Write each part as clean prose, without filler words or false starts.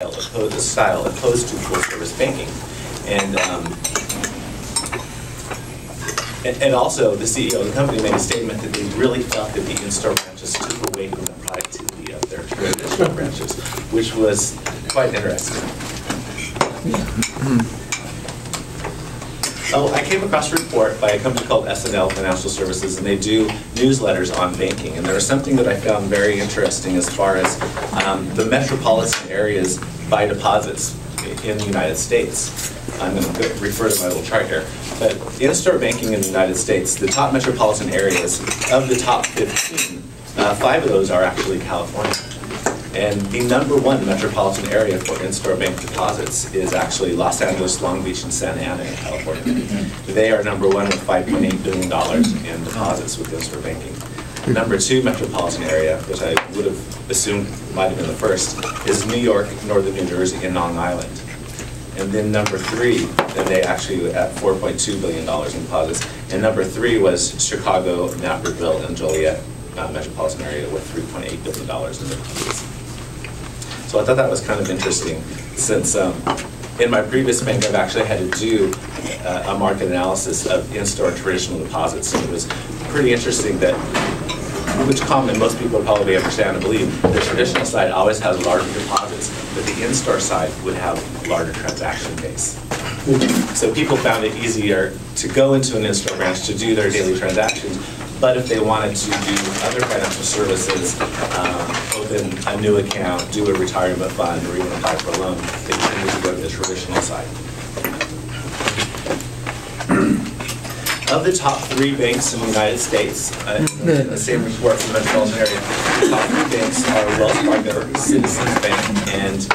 style opposed to full-service banking. And also, the CEO of the company made a statement that they really felt that the in-store branches took away from the productivity of their traditional branches, which was quite interesting. Oh, I came across a report by a company called SNL Financial Services, and they do newsletters on banking. And there was something that I found very interesting as far as the metropolitan areas by deposits in the United States. I'm going to refer to my little chart here. But in-store banking in the United States, the top metropolitan areas, of the top 15, 5 of those are actually California. And the #1 metropolitan area for in-store bank deposits is actually Los Angeles, Long Beach, and Santa Ana in California. They are #1 with $5.8 billion in deposits with in-store banking. #2 metropolitan area, which I would have assumed might have been the first, is New York, Northern New Jersey, and Long Island. And then #3, then they actually at $4.2 billion in deposits. And #3 was Chicago, Naperville, and Joliet metropolitan area with $3.8 billion in deposits. So I thought that was kind of interesting, since in my previous bank I've actually had to do a market analysis of in-store traditional deposits. And it was pretty interesting that, which common most people probably understand and believe, the traditional side always has larger deposits, but the in-store side would have larger transaction base. So people found it easier to go into an in-store branch to do their daily transactions, but if they wanted to do other financial services, open a new account, do a retirement fund, or even apply for a loan, they tended to go to the traditional side. Of the top 3 banks in the United States, in the same report from the metropolitan area, the top 3 banks are Wells Fargo, Citizens Bank, and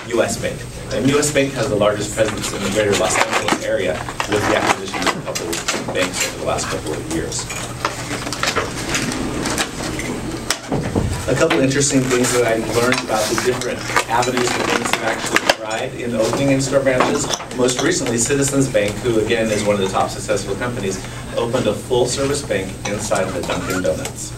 U.S. Bank. And U.S. Bank has the largest presence in the greater Los Angeles area, with the acquisition of a couple of banks over the last couple of years. A couple interesting things that I learned about the different avenues that banks have actually tried in opening in-store branches. Most recently, Citizens Bank, who again is one of the top successful companies, opened a full-service bank inside of the Dunkin' Donuts.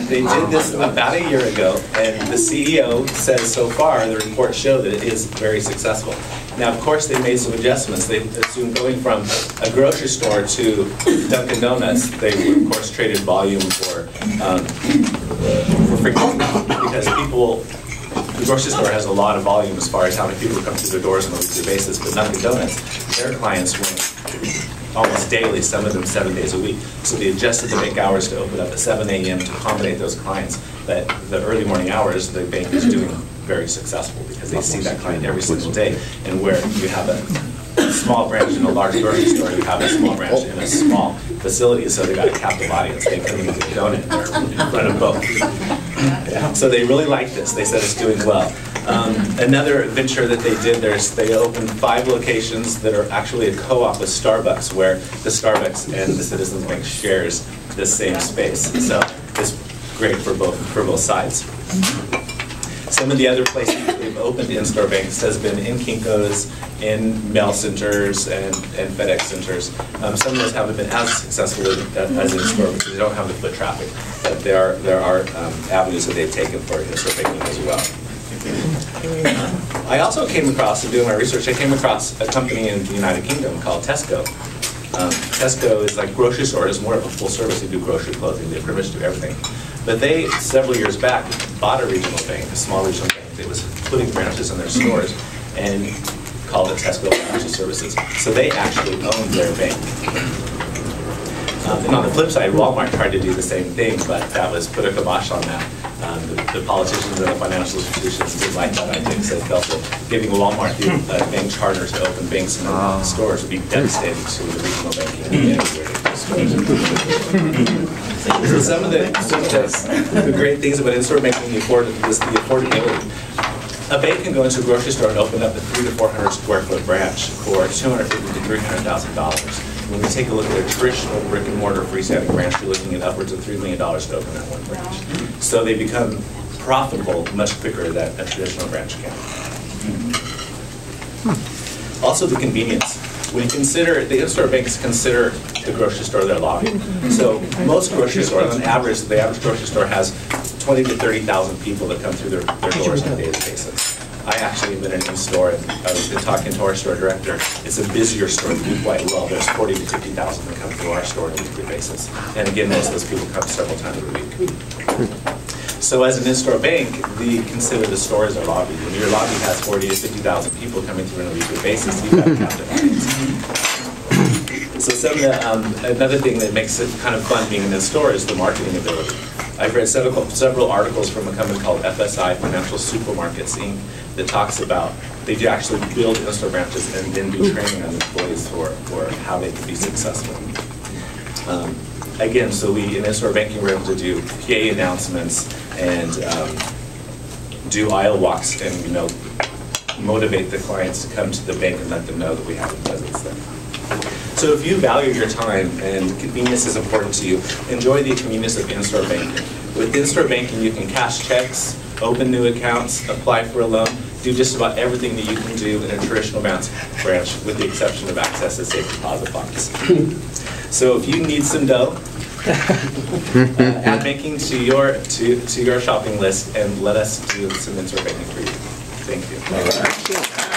They did this about a year ago, and the CEO says so far, the reports show that it is very successful. Now, of course, they made some adjustments. They assumed going from a grocery store to Dunkin' Donuts, they, of course, traded volume for frequency, because people, the grocery store has a lot of volume as far as how many people come through their doors on a weekly basis, but Dunkin' Donuts, their clients went almost daily, some of them 7 days a week. So they adjusted the bank hours to open up at 7 a.m. to accommodate those clients. But the early morning hours, the bank is doing very successful because they see that client every single day. And where you have a small branch in a large grocery store, you have a small branch in a small facility, so they've got a captive audience. They come in with a donut and they're in front of both. So they really like this. They said it's doing well. Another venture that they did, they opened 5 locations that are actually a co-op with Starbucks, where the Starbucks and the Citizens Bank shares the same space. So it's great for both sides. Some of the other places that we've opened in-store banks has been in Kinko's, in mail centers, and FedEx centers. Some of those haven't been as successful as in-store because they don't have the foot traffic, but there are avenues that they've taken for in-store banking as well. I also came across, in doing my research, I came across a company in the United Kingdom called Tesco. Tesco is like grocery store, it's more of a full service. They do grocery clothing, they pretty much do everything. But they, several years back, bought a regional bank, a small regional bank that was putting branches in their stores and called it Tesco Financial Services. So they actually owned their bank. And on the flip side, Walmart tried to do the same thing, but that was put a kibosh on that. The politicians and the financial institutions didn't like that idea, because they felt that giving Walmart the bank charter to open banks in their stores would be devastating to the regional banking So some of the great things about in-store banking is the affordability. A bank can go into a grocery store and open up a 300 to 400 square foot branch for $250,000 to $300,000. When we take a look at a traditional brick and mortar freestanding branch, you're looking at upwards of $3 million to open that one branch. So they become profitable much quicker than a traditional branch can. Also, the convenience. When you consider, the in-store banks consider the grocery store their lobby. So most grocery stores, on average, the average grocery store has 20 to 30,000 people that come through their doors on a daily basis. I actually have been in a store, and I've been talking to our store director. It's a busier store, we do quite well. There's 40 to 50,000 that come through our store on a weekly basis. And again, most of those people come several times a week. So as an in-store bank, we consider the store as our lobby. When your lobby has 40 to 50,000 people coming through on a weekly basis, you've got a captive audience. So another thing that makes it kind of fun being in the store is the marketing ability. I've read several articles from a company called FSI, Financial Supermarkets Inc., that talks about they do actually build in-store branches and then do training on employees for how they can be successful. Again, so in in-store banking, we're able to do PA announcements and do aisle walks and motivate the clients to come to the bank and let them know that we have a presence there. So if you value your time and convenience is important to you, enjoy the convenience of in-store banking. With in-store banking, you can cash checks, open new accounts, apply for a loan, do just about everything that you can do in a traditional branch, with the exception of access to safe deposit box. So if you need some dough, add banking to your shopping list and let us do some in-store banking for you. Thank you.